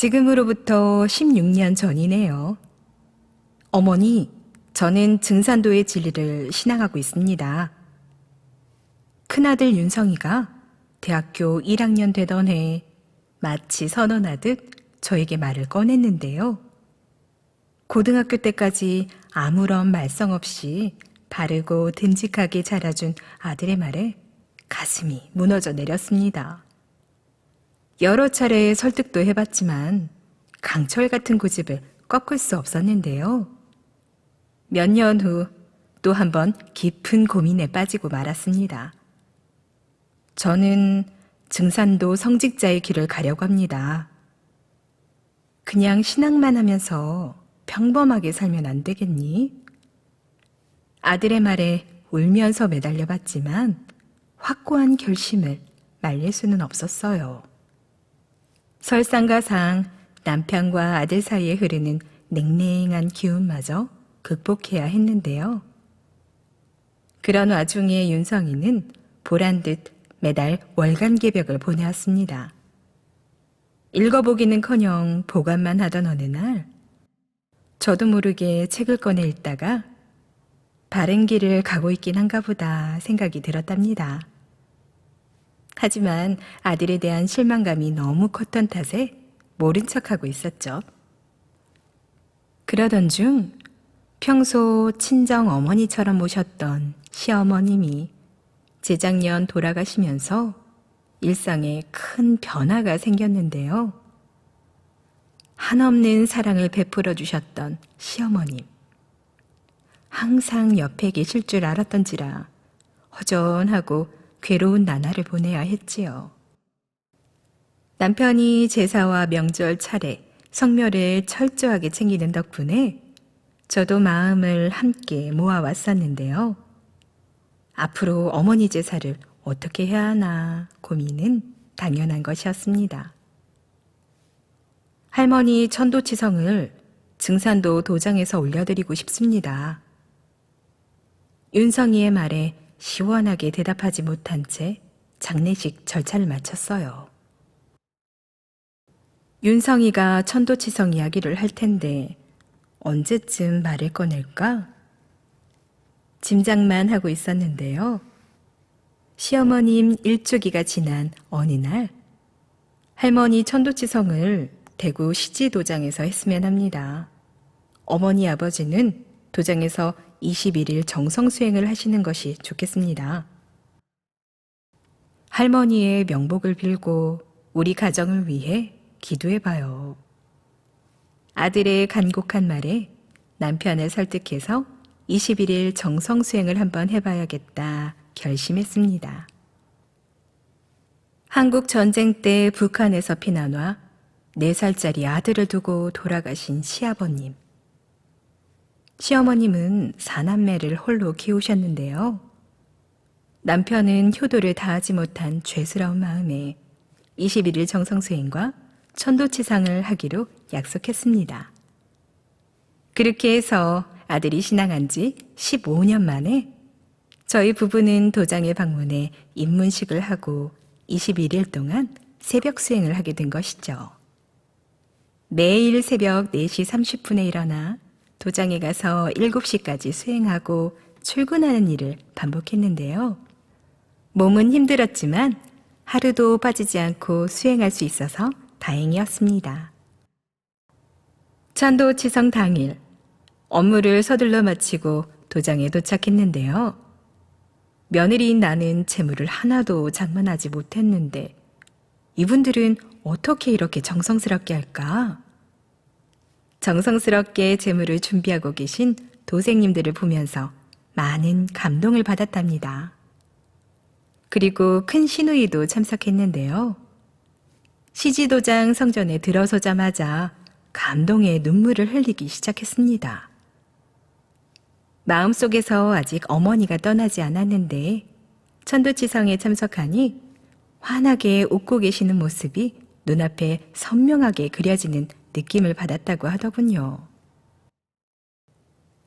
지금으로부터 16년 전이네요. 어머니, 저는 증산도의 진리를 신앙하고 있습니다. 큰아들 윤성이가 대학교 1학년 되던 해 마치 선언하듯 저에게 말을 꺼냈는데요. 고등학교 때까지 아무런 말썽 없이 바르고 듬직하게 자라준 아들의 말에 가슴이 무너져 내렸습니다. 여러 차례 설득도 해봤지만 강철 같은 고집을 꺾을 수 없었는데요. 몇 년 후 또 한 번 깊은 고민에 빠지고 말았습니다. 저는 증산도 성직자의 길을 가려고 합니다. 그냥 신앙만 하면서 평범하게 살면 안 되겠니? 아들의 말에 울면서 매달려 봤지만 확고한 결심을 말릴 수는 없었어요. 설상가상 남편과 아들 사이에 흐르는 냉랭한 기운마저 극복해야 했는데요. 그런 와중에 윤성이는 보란듯 매달 월간 개벽을 보내왔습니다. 읽어보기는커녕 보관만 하던 어느 날 저도 모르게 책을 꺼내 읽다가 바른 길을 가고 있긴 한가 보다 생각이 들었답니다. 하지만 아들에 대한 실망감이 너무 컸던 탓에 모른 척하고 있었죠. 그러던 중 평소 친정 어머니처럼 모셨던 시어머님이 재작년 돌아가시면서 일상에 큰 변화가 생겼는데요. 한없는 사랑을 베풀어 주셨던 시어머님. 항상 옆에 계실 줄 알았던지라 허전하고 괴로운 나날을 보내야 했지요. 남편이 제사와 명절 차례, 성묘를 철저하게 챙기는 덕분에 저도 마음을 함께 모아왔었는데요. 앞으로 어머니 제사를 어떻게 해야 하나 고민은 당연한 것이었습니다. 할머니 천도치성을 증산도 도장에서 올려드리고 싶습니다. 윤성이의 말에 시원하게 대답하지 못한 채 장례식 절차를 마쳤어요. 윤성이가 천도치성 이야기를 할 텐데 언제쯤 말을 꺼낼까? 짐작만 하고 있었는데요. 시어머님 일주기가 지난 어느 날 할머니 천도치성을 대구 시지도장에서 했으면 합니다. 어머니 아버지는 도장에서 21일 정성수행을 하시는 것이 좋겠습니다. 할머니의 명복을 빌고 우리 가정을 위해 기도해봐요. 아들의 간곡한 말에 남편을 설득해서 21일 정성수행을 한번 해봐야겠다 결심했습니다. 한국 전쟁 때 북한에서 피난와 4살짜리 아들을 두고 돌아가신 시아버님. 시어머님은 4남매를 홀로 키우셨는데요. 남편은 효도를 다하지 못한 죄스러운 마음에 21일 정성수행과 천도치상을 하기로 약속했습니다. 그렇게 해서 아들이 신앙한 지 15년 만에 저희 부부는 도장에 방문해 입문식을 하고 21일 동안 새벽 수행을 하게 된 것이죠. 매일 새벽 4시 30분에 일어나 도장에 가서 7시까지 수행하고 출근하는 일을 반복했는데요. 몸은 힘들었지만 하루도 빠지지 않고 수행할 수 있어서 다행이었습니다. 천도치성 당일 업무를 서둘러 마치고 도장에 도착했는데요. 며느리인 나는 재물을 하나도 장만하지 못했는데 이분들은 어떻게 이렇게 정성스럽게 할까? 정성스럽게 재물을 준비하고 계신 도생님들을 보면서 많은 감동을 받았답니다. 그리고 큰 시누이도 참석했는데요. 시지도장 성전에 들어서자마자 감동의 눈물을 흘리기 시작했습니다. 마음속에서 아직 어머니가 떠나지 않았는데 천도치성에 참석하니 환하게 웃고 계시는 모습이 눈앞에 선명하게 그려지는 느낌을 받았다고 하더군요.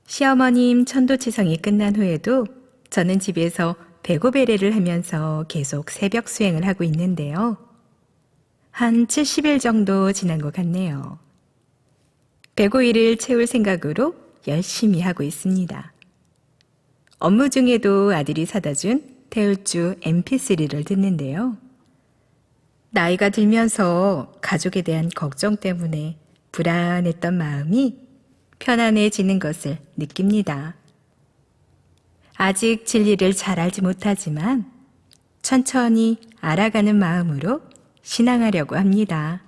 시어머님 천도치성이 끝난 후에도 저는 집에서 배고베레를 하면서 계속 새벽 수행을 하고 있는데요. 한 70일 정도 지난 것 같네요. 105일을 채울 생각으로 열심히 하고 있습니다. 업무 중에도 아들이 사다 준 태울주 MP3를 듣는데요. 나이가 들면서 가족에 대한 걱정 때문에 불안했던 마음이 편안해지는 것을 느낍니다. 아직 진리를 잘 알지 못하지만 천천히 알아가는 마음으로 신앙하려고 합니다.